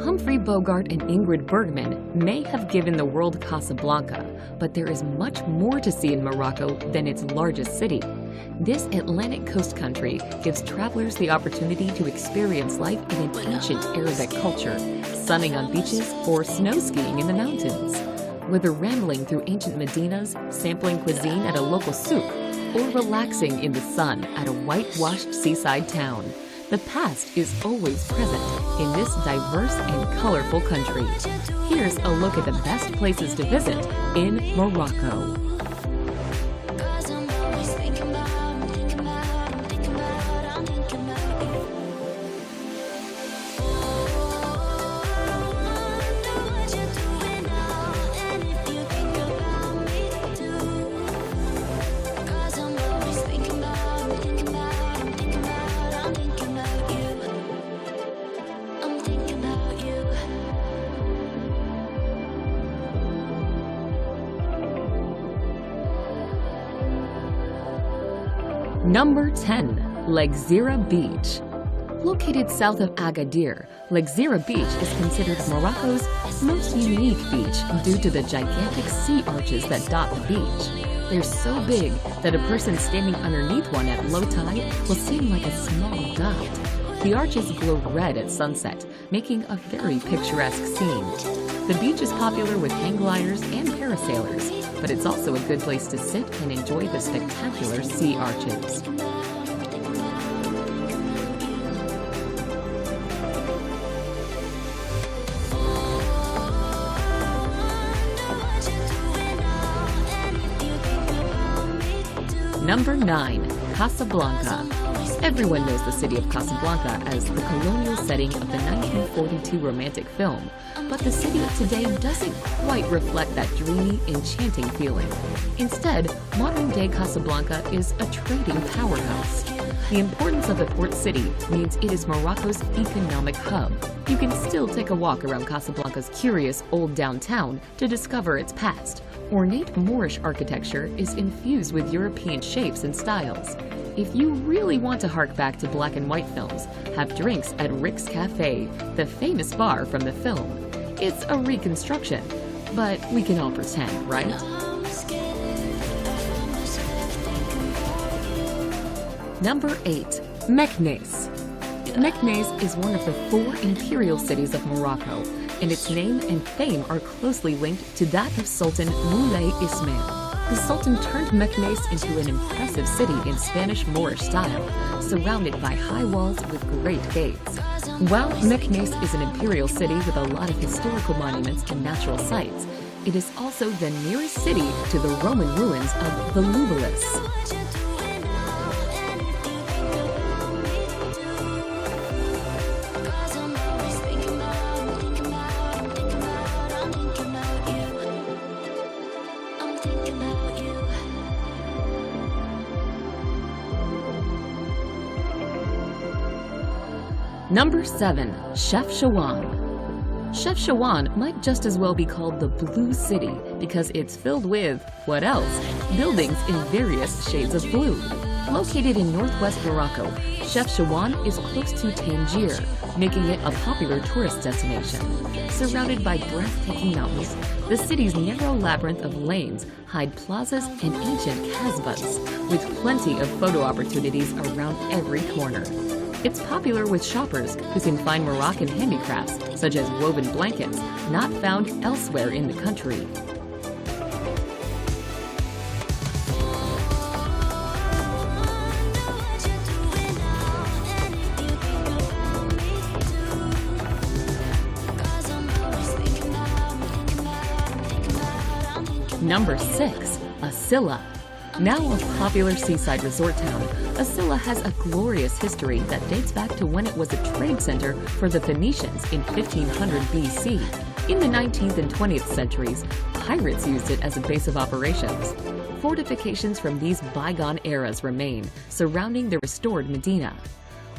Humphrey Bogart and Ingrid Bergman may have given the world Casablanca, but there is much more to see in Morocco than its largest city. This Atlantic coast country gives travelers the opportunity to experience life in an ancient Arabic culture, sunning on beaches or snow skiing in the mountains. Whether rambling through ancient medinas, sampling cuisine at a local souk, or relaxing in the sun at a whitewashed seaside town, the past is always present in this diverse and colorful country. Here's a look at the best places to visit in Morocco. Number 10. L'Gzira Beach. Located south of Agadir, L'Gzira Beach is considered Morocco's most unique beach due to the gigantic sea arches that dot the beach. They're so big that a person standing underneath one at low tide will seem like a small dot. The arches glow red at sunset, making a very picturesque scene. The beach is popular with hang gliders and parasailers, but it's also a good place to sit and enjoy the spectacular sea arches. Number 9. Casablanca. Everyone knows the city of Casablanca as the colonial setting of the 1942 romantic film, but the city of today doesn't quite reflect that dreamy, enchanting feeling. Instead, modern-day Casablanca is a trading powerhouse. The importance of the port city means it is Morocco's economic hub. You can still take a walk around Casablanca's curious old downtown to discover its past. Ornate Moorish architecture is infused with European shapes and styles. If you really want to hark back to black and white films, have drinks at Rick's Cafe, the famous bar from the film. It's a reconstruction, but we can all pretend, right? Number 8. Meknes. Meknes is one of the 4 imperial cities of Morocco, and its name and fame are closely linked to that of Sultan Moulay Ismail. The Sultan turned Meknes into an impressive city in Spanish Moorish style, surrounded by high walls with great gates. While Meknes is an imperial city with a lot of historical monuments and natural sites, it is also the nearest city to the Roman ruins of Volubilis. Number 7. Chefchaouen. Chefchaouen might just as well be called the Blue City because it's filled with, what else? Buildings in various shades of blue. Located in northwest Morocco, Chefchaouen is close to Tangier, making it a popular tourist destination. Surrounded by breathtaking mountains, the city's narrow labyrinth of lanes hide plazas and ancient kasbahs, with plenty of photo opportunities around every corner. It's popular with shoppers who can find Moroccan handicrafts, such as woven blankets, not found elsewhere in the country. Number 6. Asila. Now a popular seaside resort town, Asila has a glorious history that dates back to when it was a trade center for the Phoenicians in 1500 BC. In the 19th and 20th centuries, pirates used it as a base of operations. Fortifications from these bygone eras remain, surrounding the restored Medina.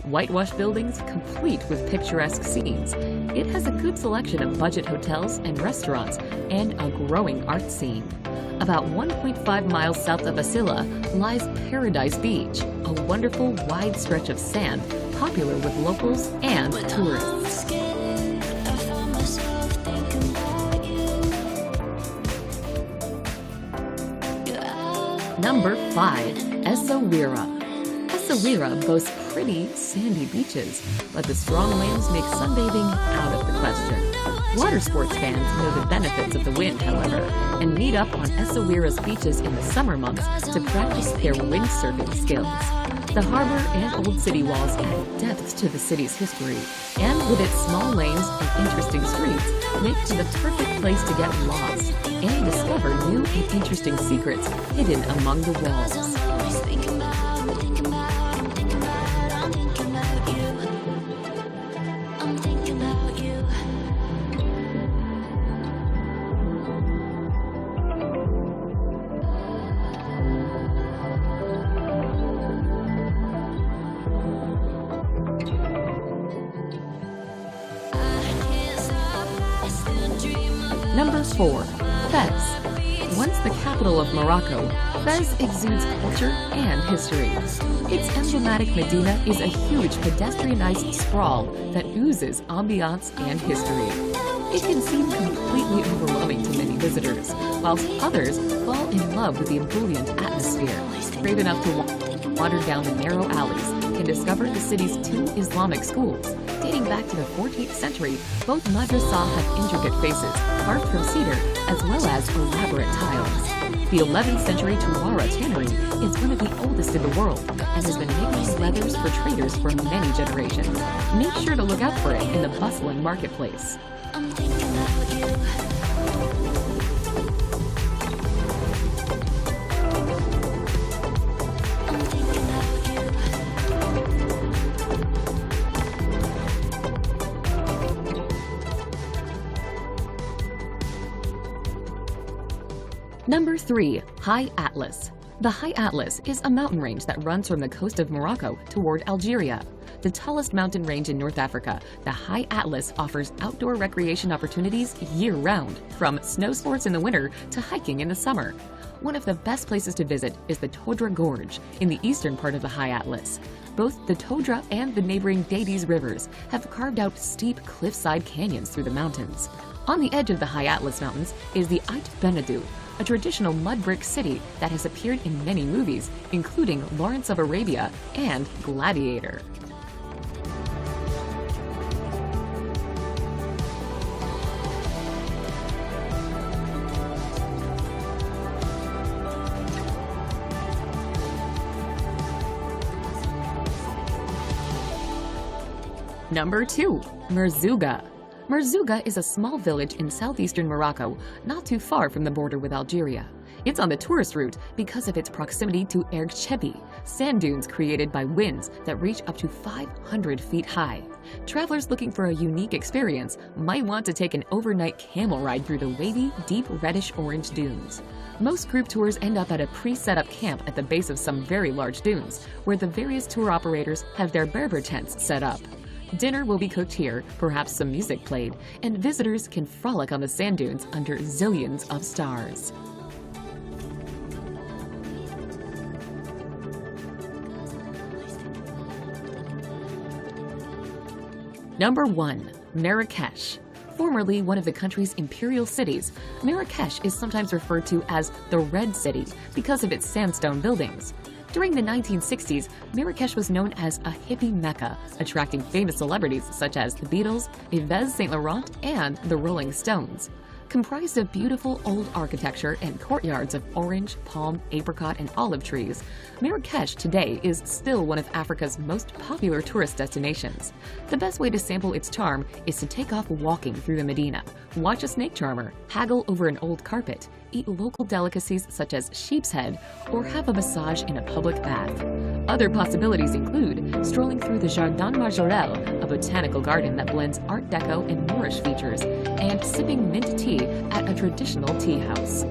Whitewashed buildings complete with picturesque scenes, it has a good selection of budget hotels and restaurants and a growing art scene. About 1.5 miles south of Asila lies Paradise Beach, a wonderful wide stretch of sand popular with locals and tourists. Number 5. Essaouira. Essaouira boasts pretty, sandy beaches, but the strong winds make sunbathing out of the question. Water sports fans know the benefits of the wind, however, and meet up on Essaouira's beaches in the summer months to practice their windsurfing skills. The harbor and old city walls add depth to the city's history, and with its small lanes and interesting streets, make for the perfect place to get lost and discover new and interesting secrets hidden among the walls. Number 4. Fez. Once the capital of Morocco, Fez exudes culture and history. Its emblematic Medina is a huge pedestrianized sprawl that oozes ambiance and history. It can seem completely overwhelming to many visitors, whilst others fall in love with the ebullient atmosphere, brave enough to wander down the narrow alleys and discover the city's 2 Islamic schools. Dating back to the 14th century, both madrasah have intricate faces carved from cedar as well as elaborate tiles. The 11th century Tuara tannery is one of the oldest in the world and has been making leathers for traders for many generations. Make sure to look out for it in the bustling marketplace. Number 3. High Atlas. The High Atlas is a mountain range that runs from the coast of Morocco toward Algeria. The tallest mountain range in North Africa, the High Atlas offers outdoor recreation opportunities year-round, from snow sports in the winter to hiking in the summer. One of the best places to visit is the Todra Gorge in the eastern part of the High Atlas. Both the Todra and the neighboring Dades rivers have carved out steep cliffside canyons through the mountains. On the edge of the High Atlas Mountains is the Ait Benedou, a traditional mud brick city that has appeared in many movies, including Lawrence of Arabia and Gladiator. Number 2. Merzouga. Merzouga is a small village in southeastern Morocco, not too far from the border with Algeria. It's on the tourist route because of its proximity to Erg Chebi, sand dunes created by winds that reach up to 500 feet high. Travelers looking for a unique experience might want to take an overnight camel ride through the wavy, deep reddish-orange dunes. Most group tours end up at a pre-set-up camp at the base of some very large dunes, where the various tour operators have their Berber tents set up. Dinner will be cooked here, perhaps some music played, and visitors can frolic on the sand dunes under zillions of stars. Number 1. Marrakesh. Formerly one of the country's imperial cities, Marrakesh is sometimes referred to as the Red City because of its sandstone buildings. During the 1960s, Marrakesh was known as a hippie mecca, attracting famous celebrities such as the Beatles, Yves Saint Laurent, and the Rolling Stones. Comprised of beautiful old architecture and courtyards of orange, palm, apricot, and olive trees, Marrakesh today is still one of Africa's most popular tourist destinations. The best way to sample its charm is to take off walking through the Medina, watch a snake charmer, haggle over an old carpet, eat local delicacies such as sheep's head, or have a massage in a public bath. Other possibilities include strolling through the Jardin Majorelle, a botanical garden that blends Art Deco and Moorish features, and sipping mint tea at a traditional tea house.